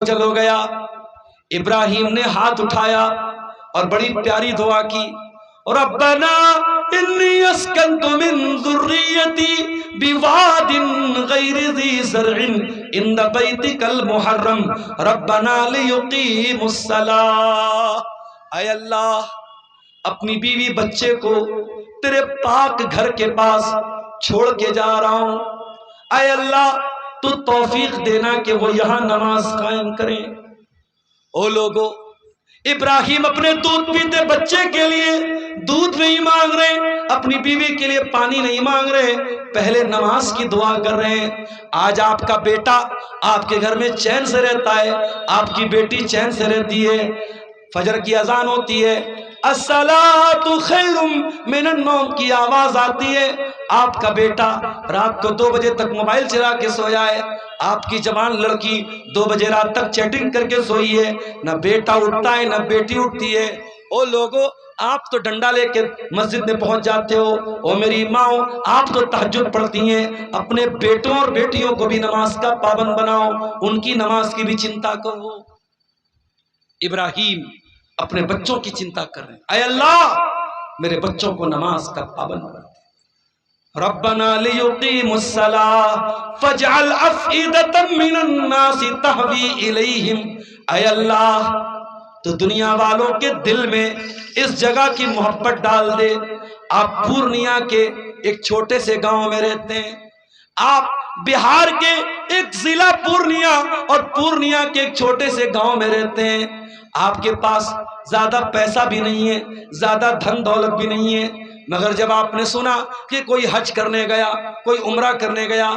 چلو گیا۔ ابراہیم نے ہاتھ اٹھایا اور بڑی پیاری دعا کی، ربنا انی اسکنت من ذریتی بواد غیر ذی زرع عند بیتک المحرم ربنا لیقیموا الصلاۃ۔ اے اللہ، اپنی بیوی بچے کو تیرے پاک گھر کے پاس چھوڑ کے جا رہا ہوں، اے اللہ تو توفیق دینا کہ وہ یہاں نماز قائم کریں۔ او لوگو، ابراہیم اپنے دودھ پیتے بچے کے لیے دودھ نہیں مانگ رہے، اپنی بیوی کے لیے پانی نہیں مانگ رہے، پہلے نماز کی دعا کر رہے ہیں۔ آج آپ کا بیٹا آپ کے گھر میں چین سے رہتا ہے، آپ کی بیٹی چین سے رہتی ہے، فجر کی اذان ہوتی ہے، الصلاۃ خیر من النوم کی آواز آتی ہے، آپ کا بیٹا رات کو 2 بجے تک موبائل چلا کے سویا ہے، آپ کی جوان لڑکی 2 بجے رات تک چیٹنگ کر کے سوئی ہے، نہ بیٹا اٹھتا ہے نہ بیٹی اٹھتی ہے۔ او لوگو، آپ تو ڈنڈا لے کے مسجد میں پہنچ جاتے ہو، او میری ماں آپ تو تہجد پڑھتی ہیں، اپنے بیٹوں اور بیٹیوں کو بھی نماز کا پابند بناؤ، ان کی نماز کی بھی چنتا کرو۔ ابراہیم اپنے بچوں کی چنتا کر رہے ہیں، اے اللہ میرے بچوں کو نماز کا پابند بنا دے۔ ربنا لیقیموا الصلاۃ فاجعل افئدۃ من الناس تہوی الیہم۔ اے اللہ تو دنیا والوں کے دل میں اس جگہ کی محبت ڈال دے۔ آپ پورنیا کے ایک چھوٹے سے گاؤں میں رہتے ہیں، آپ بہار کے ایک ضلع پورنیا اور پورنیا کے ایک چھوٹے سے گاؤں میں رہتے ہیں، آپ کے پاس زیادہ پیسہ بھی نہیں ہے، زیادہ دھن دولت بھی نہیں ہے، مگر جب آپ نے سنا کہ کوئی حج کرنے گیا، کوئی عمرہ کرنے گیا،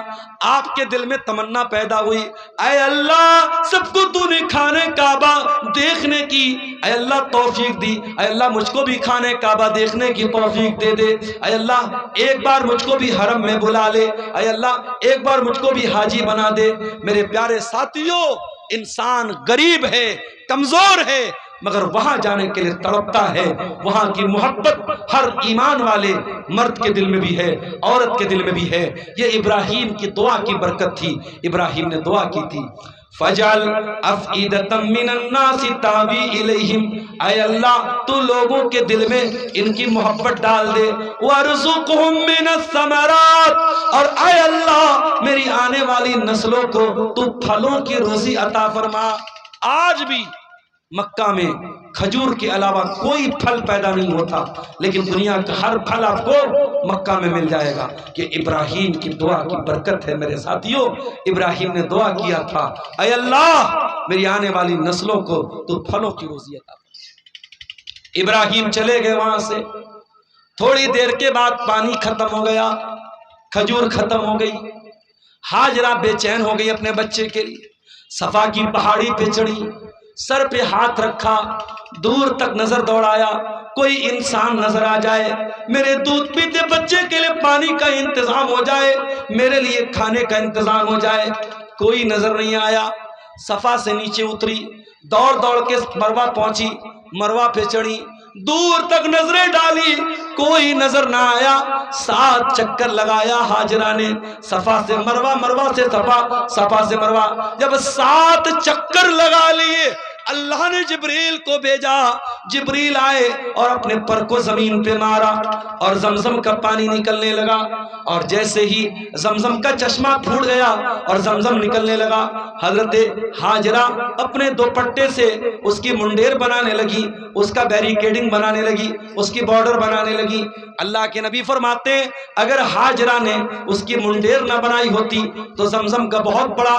آپ کے دل میں تمنا پیدا ہوئی، اے اللہ سب کو تو نے کھانے کعبہ دیکھنے کی اے اللہ توفیق دی، اے اللہ مجھ کو بھی کھانے کعبہ دیکھنے کی توفیق دے دے، اے اللہ ایک بار مجھ کو بھی حرم میں بلا لے، اے اللہ ایک بار مجھ کو بھی حاجی بنا دے۔ میرے پیارے ساتھیوں، انسان غریب ہے، کمزور ہے، مگر وہاں جانے کے لیے تڑپتا ہے، وہاں کی محبت ہر ایمان والے مرد کے دل میں بھی ہے، عورت کے دل میں بھی ہے۔ یہ ابراہیم کی دعا کی برکت تھی، ابراہیم نے دعا کی تھی، فَجْعَلْ أَفْئِدَةً مِّنَ النَّاسِ تَهْوِي إِلَيْهِمْ۔ اے اللہ تو لوگوں کے دل میں ان کی محبت ڈال دے، وَارْزُقْهُم مِّنَ الثَّمَرَاتِ، اور اے اللہ میری آنے والی نسلوں کو تو پھلوں کی روزی عطا فرما۔ آج بھی مکہ میں کھجور کے علاوہ کوئی پھل پیدا نہیں ہوتا، لیکن دنیا کا ہر پھل آپ کو مکہ میں مل جائے گا۔ یہ ابراہیم کی دعا کی برکت ہے میرے ساتھیوں۔ ابراہیم نے دعا کیا تھا، اے اللہ میری آنے والی نسلوں کو تو پھلوں کی روزی عطا فرما۔ ابراہیم چلے گئے وہاں سے، تھوڑی دیر کے بعد پانی ختم ہو گیا، کھجور ختم ہو گئی، ہاجرہ بے چین ہو گئی اپنے بچے کے لیے، صفا کی پہاڑی پہ چڑھی، سر پہ ہاتھ رکھا، دور تک نظر دوڑایا، کوئی انسان نظر آ جائے، میرے دودھ پیتے بچے کے لیے پانی کا انتظام ہو جائے، میرے لیے کھانے کا انتظام ہو جائے، کوئی نظر نہیں آیا۔ صفا سے نیچے اتری، دوڑ دوڑ کے مروہ پہنچی، مروہ پہ چڑھی، دور تک نظریں ڈالی، کوئی نظر نہ آیا۔ 7 چکر لگایا ہاجرہ نے، صفا سے مروہ، مروہ سے صفا، صفا سے مروہ۔ جب 7 چکر لگا لیے، اللہ نے جبریل کو بھیجا، جبریل آئے اور اپنے پر کو زمین پہ مارا اور زمزم کا پانی نکلنے لگا، اور جیسے ہی زمزم کا چشمہ پھوٹ گیا اور زمزم نکلنے لگا، حضرت ہاجرہ اپنے دوپٹے سے اس کی منڈیر بنانے لگی، اس کا بیریکیڈنگ بنانے لگی، اس کی بارڈر بنانے لگی۔ اللہ کے نبی فرماتے ہیں اگر ہاجرہ نے اس کی منڈیر نہ بنائی ہوتی تو زمزم کا بہت بڑا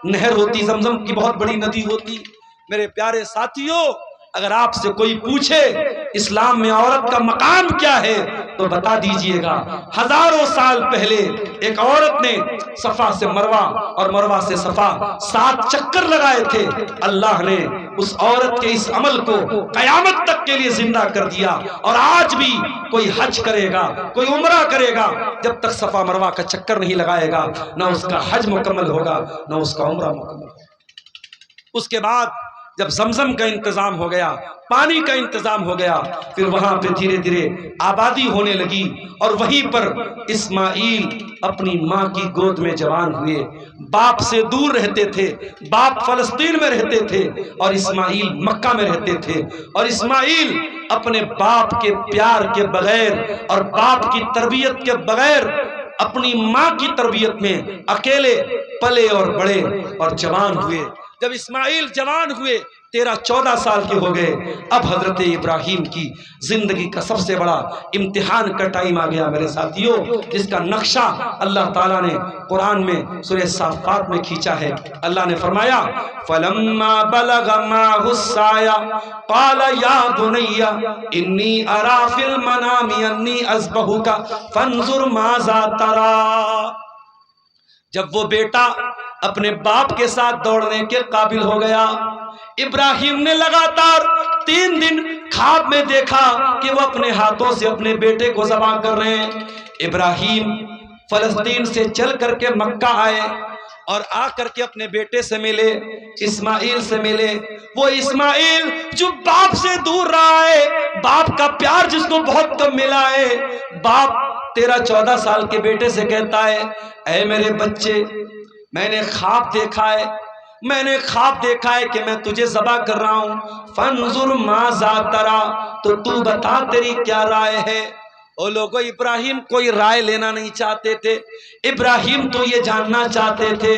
نہر ہوتی، زمزم کی بہت بڑی ندی ہوتی۔ میرے پیارے ساتھیوں، اگر آپ سے کوئی پوچھے اسلام میں عورت کا مقام کیا ہے تو بتا دیجئے گا، ہزاروں سال پہلے ایک عورت نے صفا سے مروہ اور مروہ سے صفا 7 چکر لگائے تھے، اللہ نے اس عورت کے اس عمل کو قیامت تک کے لیے زندہ کر دیا۔ اور آج بھی کوئی حج کرے گا، کوئی عمرہ کرے گا، جب تک صفا مروہ کا چکر نہیں لگائے گا نہ اس کا حج مکمل ہوگا نہ اس کا عمرہ مکمل ہوگا۔ اس کے بعد جب زمزم کا انتظام ہو گیا، پانی کا انتظام ہو گیا، پھر وہاں پہ دھیرے دھیرے آبادی ہونے لگی، اور وہیں پر اسماعیل اپنی ماں کی گود میں جوان ہوئے۔ باپ سے دور رہتے تھے، باپ فلسطین میں رہتے تھے اور اسماعیل مکہ میں رہتے تھے، اور اسماعیل اپنے باپ کے پیار کے بغیر اور باپ کی تربیت کے بغیر اپنی ماں کی تربیت میں اکیلے پلے اور بڑے اور جوان ہوئے۔ جب اسماعیل جوان ہوئے، 13-14 سال کے ہو گئے، اب حضرت ابراہیم کی زندگی کا سب سے بڑا امتحان کا ٹائم آ گیا میرے ساتھیوں، جس کا نقشہ اللہ تعالیٰ نے قرآن میں سورہ صافات میں کھینچا ہے۔ اللہ نے فرمایا فَلَمَّا بَلَغَ مَعَهُ السَّعْيَ قَالَ يَا بُنَيَّ إِنِّي أَرَىٰ فِي الْمَنَامِ أَنِّي أَذْبَحُكَ فَانظُرْ مَاذَا تَرَىٰ۔ جب وہ بیٹا اپنے باپ کے ساتھ دوڑنے کے قابل ہو گیا، ابراہیم نے لگاتار 3 دن خواب میں دیکھا کہ وہ اپنے ہاتھوں سے اپنے بیٹے کو ذبح کر رہے ہیں۔ ابراہیم فلسطین سے چل کر کے مکہ آئے اور آ کر کے اپنے بیٹے سے ملے، اسماعیل سے ملے۔ وہ اسماعیل جو باپ سے دور رہا ہے، باپ کا پیار جس کو بہت کم ملا ہے، باپ 13-14 سال کے بیٹے سے کہتا ہے اے میرے بچے، میں نے خواب دیکھا ہے، میں نے خواب دیکھا ہے کہ میں تجھے ذبح کر رہا ہوں، فانظر ماذا ترى، تو بتا تیری کیا رائے ہے۔ وہ لوگوں ابراہیم کوئی رائے لینا نہیں چاہتے تھے، ابراہیم تو یہ جاننا چاہتے تھے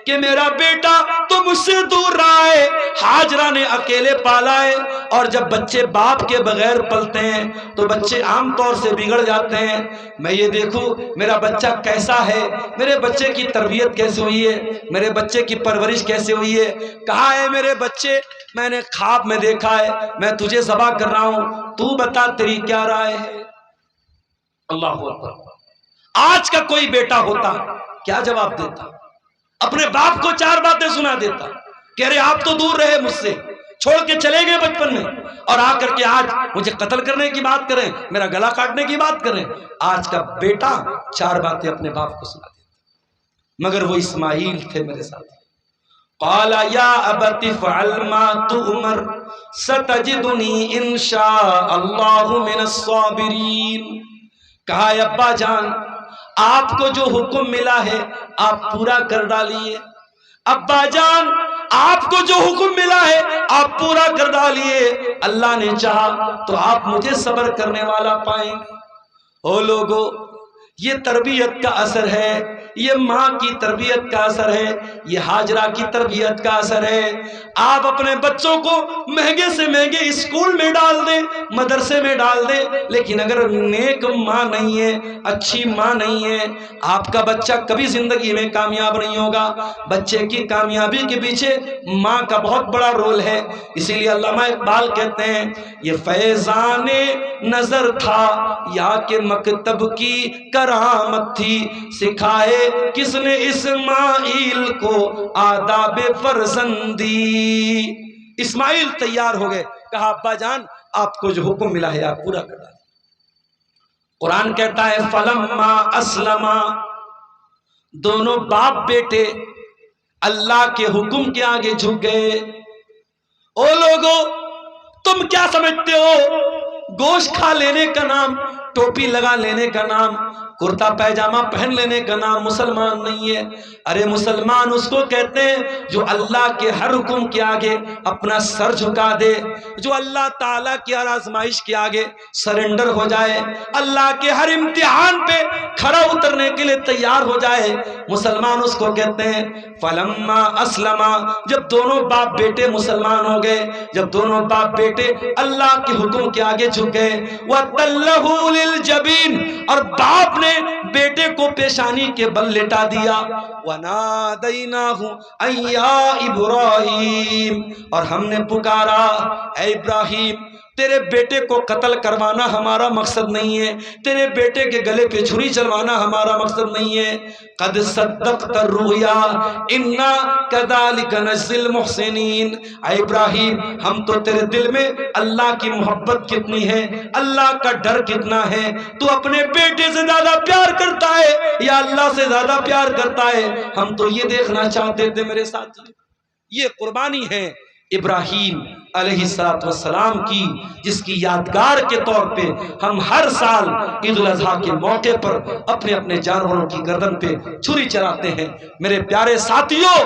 کہ میرا بیٹا تو مجھ سے دور رہا ہے، ہاجرہ نے اکیلے پالا ہے، اور جب بچے باپ کے بغیر پلتے ہیں تو بچے عام طور سے بگڑ جاتے ہیں۔ میں یہ دیکھوں میرا بچہ کیسا ہے، میرے بچے کی تربیت کیسے ہوئی ہے، میرے بچے کی پرورش کیسے ہوئی ہے۔ کہا ہے میرے بچے، میں نے خواب میں دیکھا ہے، میں تجھے ذبح کر رہا ہوں، تو بتا تیری کیا رائے ہے۔ اللہ اکبر۔ آج کا کوئی بیٹا ہوتا کیا جواب دیتا؟ اپنے باپ کو 4 باتیں سنا دیتا کہ ارے آپ تو دور رہے مجھ سے، چھوڑ کے چلے گئے بچپن میں، اور آ کر کے آج مجھے قتل کرنے کی بات کریں، میرا گلا کاٹنے کی بات کریں۔ آج کا بیٹا 4 باتیں اپنے باپ کو سنا دیتا، مگر وہ اسماعیل تھے میرے ساتھ۔ قال یا ابت فعل ما تؤمر ستجدنی ان شاء اللہ من الصابرین۔ کہا ابا جان، آپ کو جو حکم ملا ہے آپ پورا کر ڈالیے، ابا جان آپ کو جو حکم ملا ہے آپ پورا کر ڈالیے، اللہ نے چاہا تو آپ مجھے صبر کرنے والا پائیں گے۔ او لوگو، یہ تربیت کا اثر ہے، یہ ماں کی تربیت کا اثر ہے، یہ ہاجرہ کی تربیت کا اثر ہے۔ آپ اپنے بچوں کو مہنگے سے مہنگے اسکول میں ڈال دیں، مدرسے میں ڈال دیں، لیکن اگر نیک ماں نہیں ہے، اچھی ماں نہیں ہے، آپ کا بچہ کبھی زندگی میں کامیاب نہیں ہوگا۔ بچے کی کامیابی کے پیچھے ماں کا بہت بڑا رول ہے۔ اسی لیے علامہ اقبال کہتے ہیں یہ فیضان نظر تھا یا کہ مکتب کی کرامت تھی، سکھائے کس نے اسماعیل کو آداب فرزندی۔ اسماعیل تیار ہو گئے، کہا ابا جان آپ کو جو حکم ملا ہے آپ پورا کر ڈالیں۔ قرآن کہتا ہے فلما اسلما، دونوں باپ بیٹے اللہ کے حکم کے آگے جھک گئے۔ او لوگو، تم کیا سمجھتے ہو گوشت کھا لینے کا نام، ٹوپی لگا لینے کا نام، کرتا پیجامہ پہن لینے کا نام مسلمان نہیں ہے؟ ارے مسلمان اس کو کہتے ہیں جو اللہ کے ہر حکم کے آگے اپنا سر جھکا دے، جو اللہ تعالیٰ کی ہر آزمائش کے آگے سرنڈر ہو جائے، اللہ کے ہر امتحان پہ کھڑا اترنے کے لیے تیار ہو جائے، مسلمان اس کو کہتے ہیں۔ فلما اسلما، جب دونوں باپ بیٹے مسلمان ہو گئے، جب دونوں باپ بیٹے اللہ کے حکم کے آگے جھک گئے، وَتَلَّهُ لِلْجَبِينِ، اور باپ نے بیٹے کو پیشانی کے بل لٹا دیا، وَنَادَيْنَاهُ أَن يَا إِبْرَاهِيمُ، اور ہم نے پکارا اے ابراہیم، تیرے بیٹے کو قتل کروانا ہمارا مقصد نہیں ہے، تیرے بیٹے کے گلے پہ چھری چلوانا ہمارا مقصد نہیں ہے۔ قد صدقت الرؤیا انا كذلك نجزي المحسنین، اے ابراہیم ہم تو تیرے دل میں اللہ کی محبت کتنی ہے، اللہ کا ڈر کتنا ہے، تو اپنے بیٹے سے زیادہ پیار کرتا ہے یا اللہ سے زیادہ پیار کرتا ہے، ہم تو یہ دیکھنا چاہتے تھے میرے ساتھی۔ یہ قربانی ہے ابراہیم علیہ السلام کی، جس کی یادگار کے طور پہ ہم ہر سال عید الاضحیٰ کے موقع پر اپنے اپنے جانوروں کی گردن پہ چھری چلاتے ہیں۔ میرے پیارے ساتھیوں،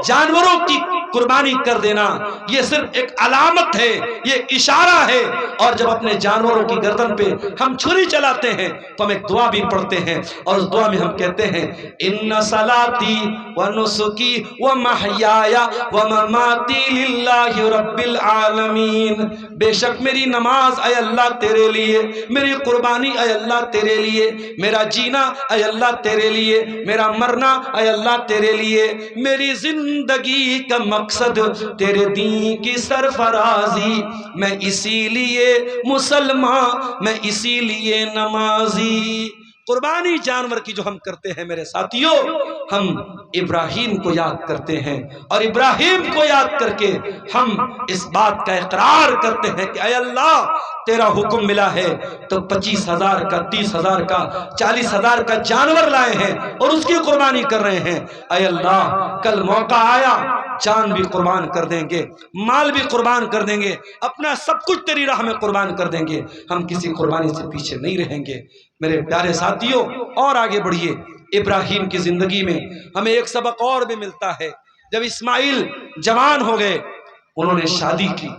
جانوروں کی قربانی کر دینا یہ صرف ایک علامت ہے، یہ اشارہ ہے، اور جب اپنے جانوروں کی گردن پہ ہم چھری چلاتے ہیں تو ہم ایک دعا بھی پڑھتے ہیں، اور اس دعا میں ہم کہتے ہیں ان صلاتی و نسکی و محیای و مماتی للہ رب العالمین، بے شک میری نماز اے اللہ تیرے لیے، میری قربانی اے اللہ تیرے لیے، میرا جینا اے اللہ تیرے لیے، میرا مرنا اے اللہ تیرے لیے، میری زندگی کا مقصد تیرے دین کی سرفرازی، میں اسی لیے مسلمان، میں اسی لیے نمازی۔ قربانی جانور کی جو ہم کرتے ہیں میرے ساتھیوں، ہم ابراہیم کو یاد کرتے ہیں، اور ابراہیم کو یاد کر کے ہم اس بات کا اقرار کرتے ہیں کہ اے اللہ تیرا حکم ملا ہے تو 25,000 کا، 30,000 کا، 40,000 کا جانور لائے ہیں اور اس کی قربانی کر رہے ہیں۔ اے اللہ کل موقع آیا جان بھی قربان کر دیں گے، مال بھی قربان کر دیں گے، اپنا سب کچھ تیری راہ میں قربان کر دیں گے، ہم کسی قربانی سے پیچھے نہیں رہیں گے۔ میرے پیارے ساتھیوں، اور آگے بڑھیے، ابراہیم کی زندگی میں ہمیں ایک سبق اور بھی ملتا ہے۔ جب اسماعیل جوان ہو گئے، انہوں نے شادی کی۔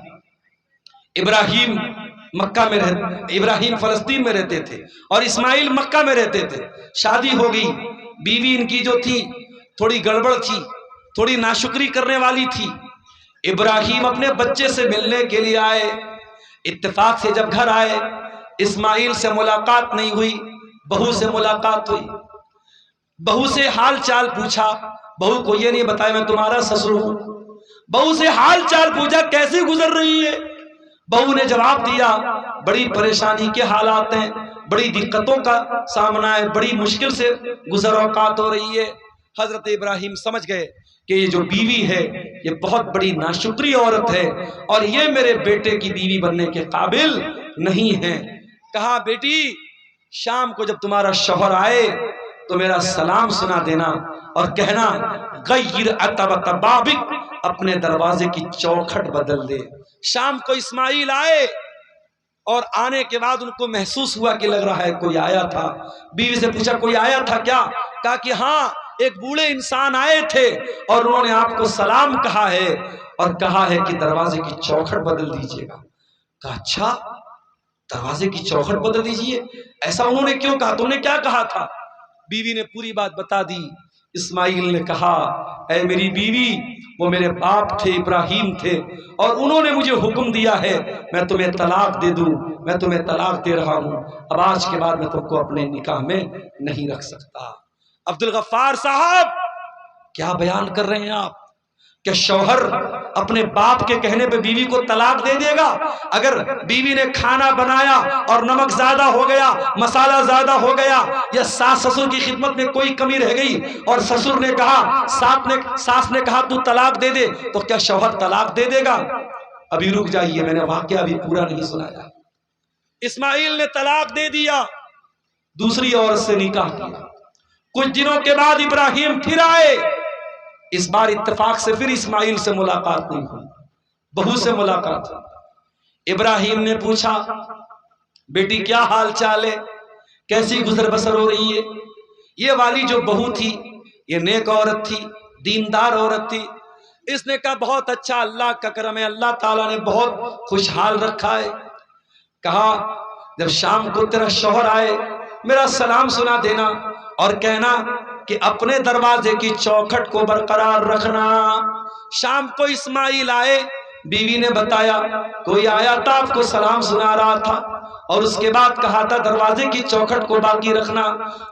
ابراہیم مکہ میں ابراہیم فلسطین میں رہتے تھے اور اسماعیل مکہ میں رہتے تھے۔ شادی ہو گئی، بیوی ان کی جو تھی تھوڑی گڑبڑ تھی، تھوڑی ناشکری کرنے والی تھی۔ ابراہیم اپنے بچے سے ملنے کے لیے آئے، اتفاق سے جب گھر آئے اسماعیل سے ملاقات نہیں ہوئی، بہو سے ملاقات ہوئی، بہو سے حال چال پوچھا، بہو کو یہ نہیں بتایا میں تمہارا سسر ہوں، بہو سے حال چال پوچھا کیسے گزر رہی ہے، بہو نے جواب دیا بڑی پریشانی کے حالات ہیں، بڑی دقتوں کا سامنا ہے، بڑی مشکل سے گزر اوقات ہو رہی ہے۔ حضرت ابراہیم سمجھ گئے کہ یہ جو بیوی ہے یہ بہت بڑی ناشکری عورت ہے اور یہ میرے بیٹے کی بیوی بننے کے قابل نہیں ہے۔ کہا بیٹی شام کو جب تمہارا شوہر آئے تو میرا سلام سنا دینا اور کہنا غیر عتبۃ بابک، اپنے دروازے کی چوکھٹ بدل دے۔ شام کو اسماعیل آئے اور آنے کے بعد ان کو محسوس ہوا کہ لگ رہا ہے کوئی آیا تھا۔ بیوی سے پوچھا کوئی آیا تھا کیا؟ کہا کہ ہاں ایک بوڑھے انسان آئے تھے اور انہوں نے آپ کو سلام کہا ہے اور کہا ہے کہ دروازے کی چوکھٹ بدل دیجیے گا۔ کہا اچھا دروازے کی چوکھٹ بدل دیجیے، ایسا انہوں نے کیوں کہا؟ تو انہوں نے کیا کہا تھا؟ بیوی نے پوری بات بتا دی۔ اسماعیل نے کہا اے میری بیوی، وہ میرے باپ تھے ابراہیم تھے اور انہوں نے مجھے حکم دیا ہے میں تمہیں طلاق دے دوں، میں تمہیں طلاق دے رہا ہوں، اب آج کے بعد میں تم کو اپنے نکاح میں نہیں رکھ سکتا۔ عبدالغفار صاحب کیا بیان کر رہے ہیں آپ؟ کہ شوہر اپنے باپ کے کہنے پہ بیوی کو طلاق دے دے گا؟ اگر بیوی نے کھانا بنایا اور نمک زیادہ ہو گیا، مسالہ زیادہ ہو گیا، یا ساس سسر کی خدمت میں کوئی کمی رہ گئی اور سسر نے کہا، ساس نے کہا تو طلاق دے دے، تو کیا شوہر طلاق دے دے گا؟ ابھی رک جائیے، میں نے واقعہ ابھی پورا نہیں سنایا۔ اسماعیل نے طلاق دے دیا، دوسری عورت سے نکاح کیا۔ کچھ دنوں کے بعد ابراہیم پھر آئے، اس بار اتفاق سے پھر اسماعیل سے ملاقات نہیں ہوئی، بہو سے ملاقات ہوئی۔ ابراہیم نے پوچھا بیٹی کیا حال چال ہے، کیسی گزر بسر ہو رہی ہے؟ یہ والی جو بہو تھی یہ نیک عورت تھی، دیندار عورت تھی۔ اس نے کہا بہت اچھا، اللہ کا کرم ہے، اللہ تعالیٰ نے بہت خوشحال رکھا ہے۔ کہا جب شام کو تیرا شوہر آئے میرا سلام سنا دینا اور کہنا کہ اپنے دروازے کی چوکھٹ کو برقرار رکھنا۔ شام کو اسماعیل آئے، بیوی نے بتایا کوئی آیا تھا آپ کو سلام سنا رہا تھا اور اس کے بعد کہا تھا دروازے کی چوکھٹ کو باقی رکھنا۔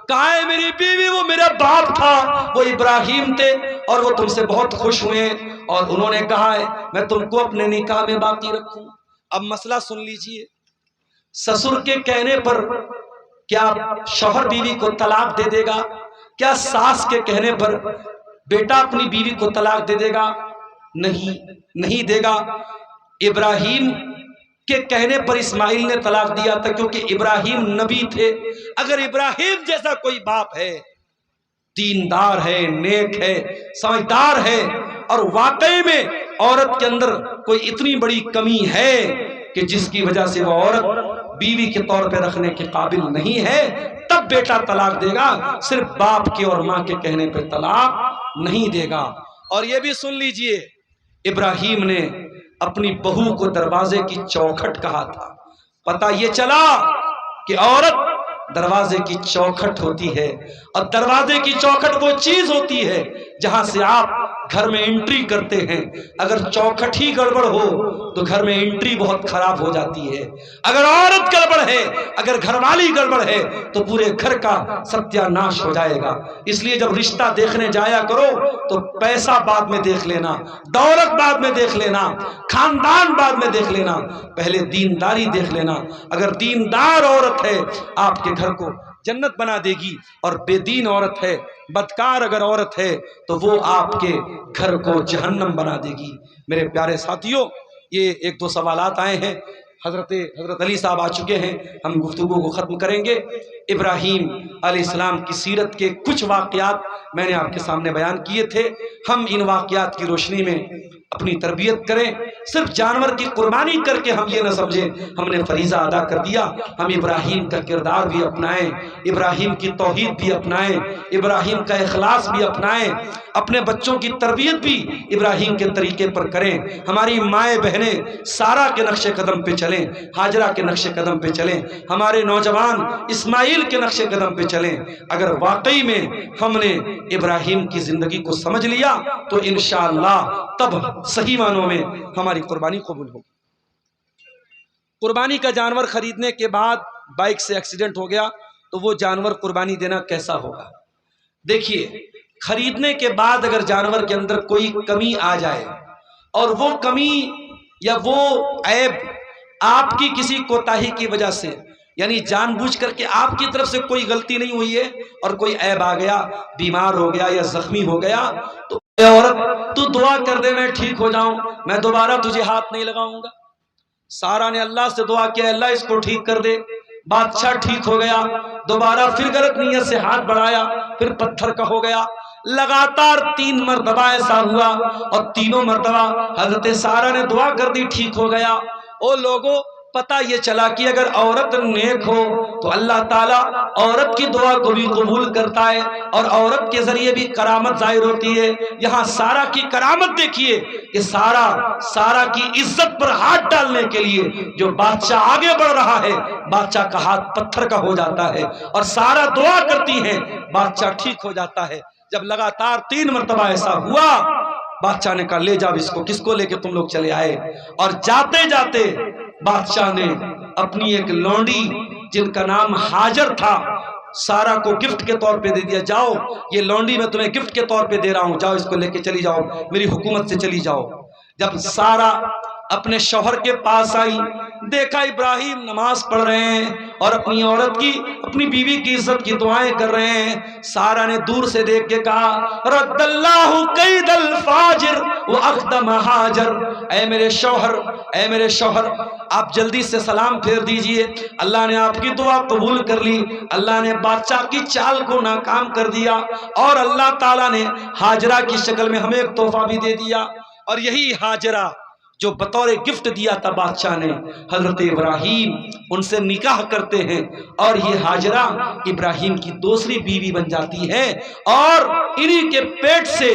کہا ہے میری بیوی وہ میرا باپ تھا، وہ ابراہیم تھے اور وہ تم سے بہت خوش ہوئے اور انہوں نے کہا ہے میں تم کو اپنے نکاح میں باقی رکھوں۔ اب مسئلہ سن لیجئے، سسر کے کہنے پر کیا شوہر بیوی کو طلاق دے دے گا؟ کیا ساس کے کہنے پر بیٹا اپنی بیوی کو طلاق دے دے گا؟ نہیں دے گا۔ ابراہیم کے کہنے پر اسماعیل نے طلاق دیا تھا کیونکہ ابراہیم نبی تھے۔ اگر ابراہیم جیسا کوئی باپ ہے، دیندار ہے، نیک ہے، سمجھدار ہے اور واقعی میں عورت کے اندر کوئی اتنی بڑی کمی ہے کہ جس کی وجہ سے وہ عورت بیوی کے طور پہ رکھنے کے قابل نہیں ہے، تب بیٹا طلاق دے گا، صرف باپ کے اور ماں کے کہنے پہ طلاق نہیں دے گا۔ اور یہ بھی سن لیجئے، ابراہیم نے اپنی بہو کو دروازے کی چوکھٹ کہا تھا۔ پتہ یہ چلا کہ عورت دروازے کی چوکھٹ ہوتی ہے، اور دروازے کی چوکھٹ وہ چیز ہوتی ہے جہاں سے آپ گھر میں انٹری کرتے ہیں۔ اگر چوکھٹ ہی گڑبڑ ہو تو گھر میں انٹری بہت خراب ہو جاتی ہے۔ اگر عورت گڑبڑ ہے، اگر گھر والی گڑبڑ ہے تو پورے گھر کا ستیہ ناش ہو جائے گا۔ اس لیے جب رشتہ دیکھنے جایا کرو تو پیسہ بعد میں دیکھ لینا، دولت بعد میں دیکھ لینا، خاندان بعد میں دیکھ لینا، پہلے دینداری دیکھ لینا۔ اگر دیندار عورت ہے آپ کے گھر کو جنت بنا دے گی، اور بے دین عورت ہے، بدکار اگر عورت ہے تو وہ آپ کے گھر کو جہنم بنا دے گی۔ میرے پیارے ساتھیوں، یہ ایک دو سوالات آئے ہیں، حضرت علی صاحب آ چکے ہیں، ہم گفتگو کو ختم کریں گے۔ ابراہیم علیہ السلام کی سیرت کے کچھ واقعات میں نے آپ کے سامنے بیان کیے تھے۔ ہم ان واقعات کی روشنی میں اپنی تربیت کریں۔ صرف جانور کی قربانی کر کے ہم یہ نہ سمجھیں ہم نے فریضہ ادا کر دیا۔ ہم ابراہیم کا کردار بھی اپنائیں، ابراہیم کی توحید بھی اپنائیں، ابراہیم کا اخلاص بھی اپنائیں، اپنے بچوں کی تربیت بھی ابراہیم کے طریقے پر کریں۔ ہماری مائیں بہنیں سارہ کے نقش قدم پہ چلیں، ہاجرہ کے نقش قدم پہ چلیں، ہمارے نوجوان اسماعیل کے نقش قدم پہ چلیں۔ اگر واقعی میں ہم نے ابراہیم کی زندگی کو سمجھ لیا تو انشاءاللہ تب صحیح معنوں میں ہماری قربانی قبول ہوگی۔ قربانی کا جانور خریدنے کے بعد بائک سے ایکسیڈنٹ ہو گیا تو وہ جانور قربانی دینا کیسا ہوگا؟ دیکھیے، خریدنے کے بعد اگر جانور کے اندر کوئی کمی آ جائے اور وہ کمی یا وہ عیب آپ کی کسی کوتاہی کی وجہ سے، یعنی جان بوجھ کر کے آپ کی طرف سے کوئی غلطی نہیں ہوئی ہے اور کوئی عیب آ گیا، بیمار ہو گیا یا زخمی ہو گیا، تو اے عورت تو دعا کر دے میں ٹھیک ہو جاؤں، میں دوبارہ تجھے ہاتھ نہیں لگاؤں گا۔ سارہ نے اللہ سے دعا کیا، اللہ اس کو ٹھیک کر دے۔ بادشاہ ٹھیک ہو گیا، دوبارہ پھر غلط نیت سے ہاتھ بڑھایا، پھر پتھر کا ہو گیا۔ لگاتار 3 مرتبہ ایسا ہوا اور تینوں مرتبہ حضرت سارہ نے دعا کر دی، ٹھیک ہو گیا۔ او لوگوں، پتہ یہ چلا کہ اگر عورت نیک ہو تو اللہ تعالیٰ عورت کی دعا کو بھی قبول کرتا ہے اور عورت کے ذریعے بھی کرامت ظاہر ہوتی ہے۔ یہاں سارہ کی کرامت دیکھیے کہ سارہ کی عزت پر ہاتھ ڈالنے کے لیے جو بادشاہ آگے بڑھ رہا ہے، بادشاہ کا ہاتھ پتھر کا ہو جاتا ہے اور سارہ دعا کرتی ہیں، بادشاہ ٹھیک ہو جاتا ہے۔ جب لگاتار 3 مرتبہ ایسا ہوا، بادشاہ نے کہا لے جاؤ اس کو، کس کو لے کے تم لوگ چلے آئے؟ اور جاتے جاتے بادشاہ نے اپنی ایک لونڈی جن کا نام ہاجر تھا، سارہ کو گفٹ کے طور پہ دے دیا، جاؤ یہ لونڈی میں تمہیں گفٹ کے طور پہ دے رہا ہوں، جاؤ اس کو لے کے چلی جاؤ، میری حکومت سے چلی جاؤ۔ جب سارہ اپنے شوہر کے پاس آئی، دیکھا ابراہیم نماز پڑھ رہے ہیں اور اپنی عورت کی، اپنی بیوی کی عزت کی دعائیں کر رہے ہیں۔ سارہ نے دور سے دیکھ کے کہا رد اللہ قید الفاجر واخدم ہاجر، اے میرے شوہر، اے میرے شوہر، آپ جلدی سے سلام پھیر دیجئے، اللہ نے آپ کی دعا قبول کر لی، اللہ نے بادشاہ کی چال کو ناکام کر دیا اور اللہ تعالیٰ نے ہاجرہ کی شکل میں ہمیں ایک تحفہ بھی دے دیا۔ اور یہی ہاجرہ جو بطور گفٹ دیا تھا بادشاہ نے، حضرت ابراہیم ان سے نکاح کرتے ہیں اور یہ ہاجرہ ابراہیم کی دوسری بیوی بن جاتی ہے، اور انہی کے پیٹ سے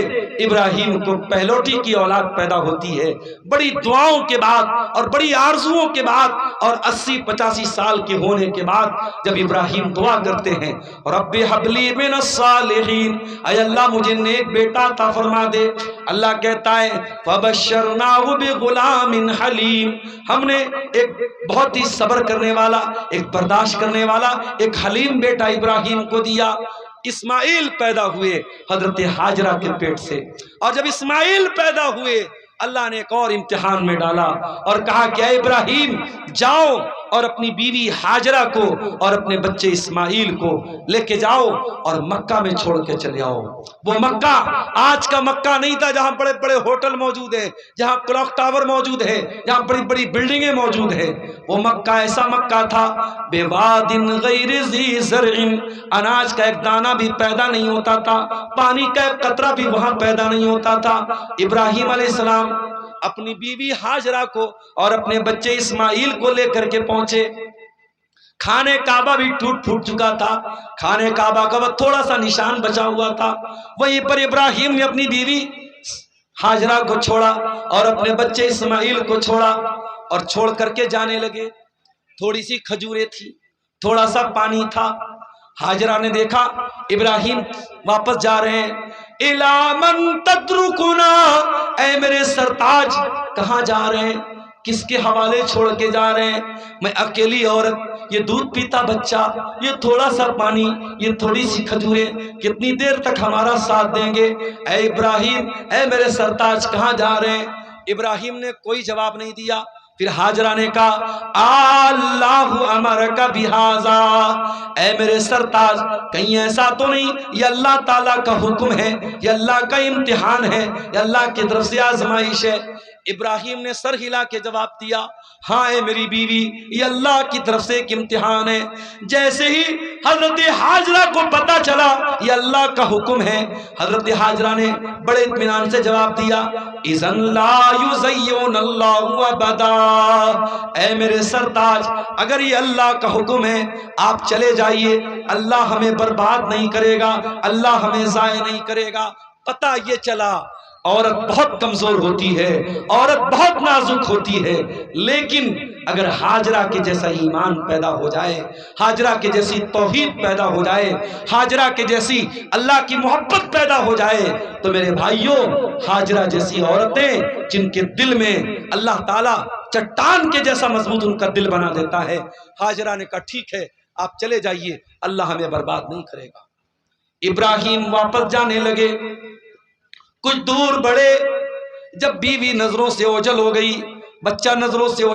ابراہیم کو پہلوٹی کی اولاد پیدا ہوتی ہے۔ بڑی دعاؤں کے بعد اور بڑی آرزوؤں کے بعد اور 80-85 سال کے ہونے کے بعد جب ابراہیم دعا کرتے ہیں رب ہب لی من الصالحین، اے اللہ مجھے نیک بیٹا عطا فرما دے، اللہ کہتا ہے فبشرناہ بغلام حلیم، ہم نے ایک بہت ہی صبر کرنے والا، ایک برداشت کرنے والا، ایک حلیم بیٹا ابراہیم کو دیا۔ اسماعیل پیدا ہوئے حضرت ہاجرہ کے پیٹ سے، اور جب اسماعیل پیدا ہوئے اللہ نے ایک اور امتحان میں ڈالا اور کہا کہ اے ابراہیم جاؤ اور اپنی بیوی ہاجرہ کو اور اپنے بچے اسماعیل کو لے کے جاؤ اور مکہ میں چھوڑ کے چلے آؤ۔ وہ مکہ آج کا مکہ نہیں تھا جہاں بڑے بڑے ہوٹل موجود ہیں، جہاں کلاک ٹاور موجود ہے، جہاں بڑی بڑی بلڈنگیں موجود ہیں۔ وہ مکہ ایسا مکہ تھا بے واد غیر ذی زرع، اناج کا ایک دانہ بھی پیدا نہیں ہوتا تھا، پانی کا ایک قطرہ بھی وہاں پیدا نہیں ہوتا تھا۔ ابراہیم علیہ السلام اپنی بیوی ہاجرہ کو اور اپنے بچے اسماعیل کو لے کر کے پہنچے۔ خانہ کعبہ بھی ٹوٹ پھوٹ چکا تھا، خانہ کعبہ کا وہ تھوڑا سا نشان بچا ہوا تھا، وہیں پر ابراہیم نے اپنی بیوی ہاجرہ کو چھوڑا اور اپنے بچے اسماعیل کو چھوڑا اور چھوڑ کر کے جانے لگے۔ تھوڑی سی کھجوریں تھی، تھوڑا سا پانی تھا۔ ہاجرہ نے دیکھا ابراہیم واپس جا رہے ہیں۔ اِلَىٰ مَن تَتْرُكُنَا، اے میرے سرتاج کہاں جا رہے ہیں، کس کے حوالے چھوڑ کے جا رہے ہیں؟ میں اکیلی عورت، یہ دودھ پیتا بچہ، یہ تھوڑا سا پانی، یہ تھوڑی سی کھجوریں، کتنی دیر تک ہمارا ساتھ دیں گے؟ اے ابراہیم، اے میرے سرتاج کہاں جا رہے ہیں؟ ابراہیم نے کوئی جواب نہیں دیا۔ پھر ہاجرہ نے کہا اللہ امرک بہذا، اے میرے سرتاج کہیں ایسا تو نہیں یہ اللہ تعالیٰ کا حکم ہے، یہ اللہ کا امتحان ہے، یہ اللہ کی طرف سے آزمائش ہے؟ ابراہیم نے سر ہلا کے جواب دیا ہاں اے میری بیوی، یہ اللہ کی طرف سے ایک امتحان ہے۔ جیسے ہی حضرت ہاجرہ کو پتا چلا یہ اللہ کا حکم ہے، حضرت ہاجرہ نے بڑے اطمینان سے جواب دیا اذن لا یزین اللہ ابدا، اے میرے سرتاج اگر یہ اللہ کا حکم ہے آپ چلے جائیے، اللہ ہمیں برباد نہیں کرے گا، اللہ ہمیں ضائع نہیں کرے گا۔ پتہ یہ چلا عورت بہت کمزور ہوتی ہے، عورت بہت نازک ہوتی ہے، لیکن اگر ہاجرہ کے جیسا ایمان پیدا ہو جائے، ہاجرہ کے جیسی توحید پیدا ہو جائے، ہاجرہ کے جیسی اللہ کی محبت پیدا ہو جائے، تو میرے بھائیوں ہاجرہ جیسی عورتیں جن کے دل میں اللہ تعالیٰ چٹان کے جیسا مضبوط ان کا دل بنا دیتا ہے، ہاجرہ نے کہا ٹھیک ہے آپ چلے جائیے، اللہ ہمیں برباد نہیں کرے گا۔ ابراہیم واپس جانے لگے، کچھ دور بڑھے، جب بیوی نظروں سے اوجھل ہو گئی، بچہ نظروں سے